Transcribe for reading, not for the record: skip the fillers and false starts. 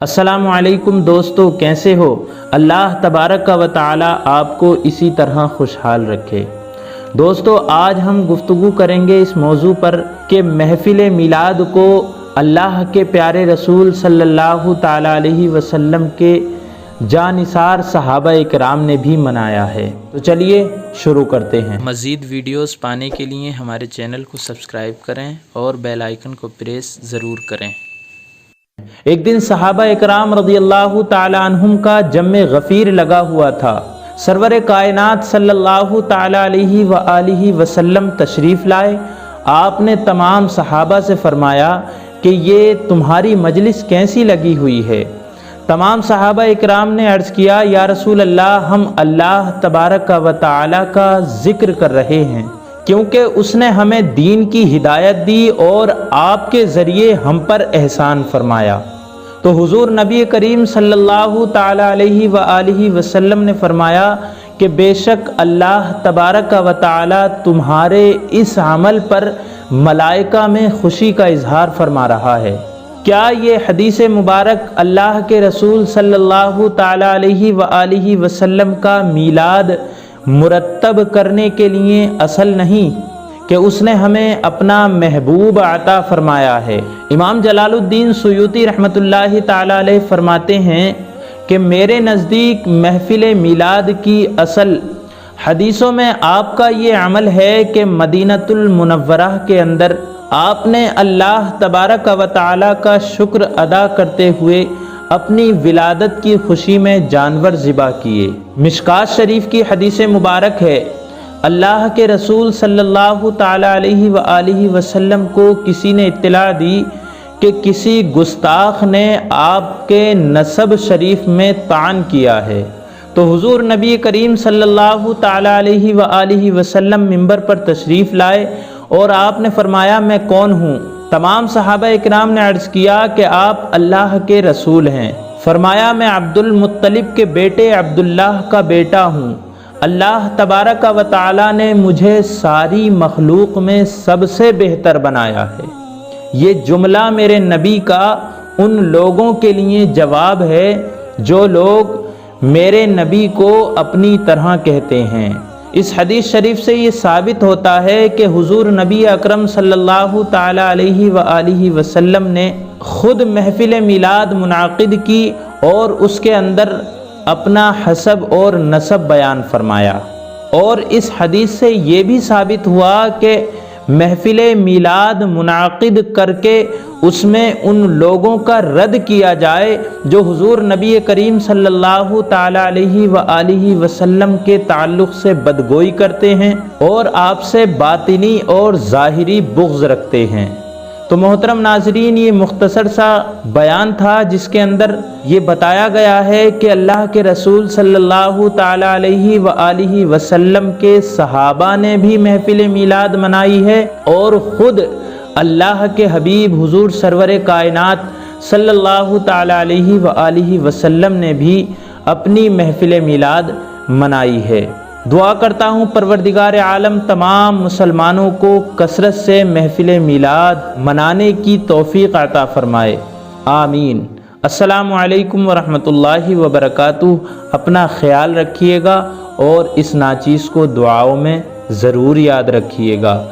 السلام علیکم دوستو، کیسے ہو؟ اللہ تبارک و تعالی آپ کو اسی طرح خوشحال رکھے۔ دوستو، آج ہم گفتگو کریں گے اس موضوع پر کہ محفل میلاد کو اللہ کے پیارے رسول صلی اللہ تعالی علیہ وسلم کے جانثار صحابہ اکرام نے بھی منایا ہے۔ تو چلیے شروع کرتے ہیں۔ مزید ویڈیوز پانے کے لیے ہمارے چینل کو سبسکرائب کریں اور بیل آئیکن کو پریس ضرور کریں۔ ایک دن صحابہ اکرام رضی اللہ تعالی عنہم کا جمع غفیر لگا ہوا تھا۔ سرور کائنات صلی اللہ تعالی علیہ وآلہ وسلم تشریف لائے۔ آپ نے تمام صحابہ سے فرمایا کہ یہ تمہاری مجلس کیسی لگی ہوئی ہے؟ تمام صحابہ اکرام نے عرض کیا، یا رسول اللہ، ہم اللہ تبارک و تعالی کا ذکر کر رہے ہیں، کیونکہ اس نے ہمیں دین کی ہدایت دی اور آپ کے ذریعے ہم پر احسان فرمایا۔ تو حضور نبی کریم صلی اللہ تعالی علیہ وآلہ وسلم نے فرمایا کہ بے شک اللہ تبارک و تعالی تمہارے اس عمل پر ملائکہ میں خوشی کا اظہار فرما رہا ہے۔ کیا یہ حدیث مبارک اللہ کے رسول صلی اللہ تعالی علیہ وآلہ وسلم کا میلاد مرتب کرنے کے لیے اصل نہیں کہ اس نے ہمیں اپنا محبوب عطا فرمایا ہے؟ امام جلال الدین سیوطی رحمۃ اللہ تعالی علیہ فرماتے ہیں کہ میرے نزدیک محفل میلاد کی اصل حدیثوں میں آپ کا یہ عمل ہے کہ مدینۃ المنورہ کے اندر آپ نے اللہ تبارک و تعالی کا شکر ادا کرتے ہوئے اپنی ولادت کی خوشی میں جانور ذبح کیے۔ مشکات شریف کی حدیث مبارک ہے، اللہ کے رسول صلی اللہ تعالی علیہ وآلہ وسلم کو کسی نے اطلاع دی کہ کسی گستاخ نے آپ کے نسب شریف میں طعن کیا ہے، تو حضور نبی کریم صلی اللہ تعالی علیہ وآلہ وسلم منبر پر تشریف لائے اور آپ نے فرمایا، میں کون ہوں؟ تمام صحابہ اکرام نے عرض کیا کہ آپ اللہ کے رسول ہیں۔ فرمایا، میں عبد المطلب کے بیٹے عبداللہ کا بیٹا ہوں۔ اللہ تبارک و تعالی نے مجھے ساری مخلوق میں سب سے بہتر بنایا ہے۔ یہ جملہ میرے نبی کا ان لوگوں کے لیے جواب ہے جو لوگ میرے نبی کو اپنی طرح کہتے ہیں۔ اس حدیث شریف سے یہ ثابت ہوتا ہے کہ حضور نبی اکرم صلی اللہ تعالی علیہ وآلہ وسلم نے خود محفل میلاد منعقد کی اور اس کے اندر اپنا حسب اور نسب بیان فرمایا۔ اور اس حدیث سے یہ بھی ثابت ہوا کہ محفل میلاد منعقد کر کے اس میں ان لوگوں کا رد کیا جائے جو حضور نبی کریم صلی اللہ تعالی علیہ وآلہ وسلم کے تعلق سے بدگوئی کرتے ہیں اور آپ سے باطنی اور ظاہری بغض رکھتے ہیں۔ تو محترم ناظرین، یہ مختصر سا بیان تھا جس کے اندر یہ بتایا گیا ہے کہ اللہ کے رسول صلی اللہ تعالی علیہ وآلہ وسلم کے صحابہ نے بھی محفل میلاد منائی ہے اور خود اللہ کے حبیب حضور سرور کائنات صلی اللہ تعالی علیہ وآلہ وسلم نے بھی اپنی محفل میلاد منائی ہے۔ دعا کرتا ہوں پروردگار عالم تمام مسلمانوں کو کثرت سے محفل میلاد منانے کی توفیق عطا فرمائے، آمین۔ السلام علیکم ورحمۃ اللہ وبرکاتہ۔ اپنا خیال رکھیے گا اور اس ناچیز کو دعاؤں میں ضرور یاد رکھیے گا۔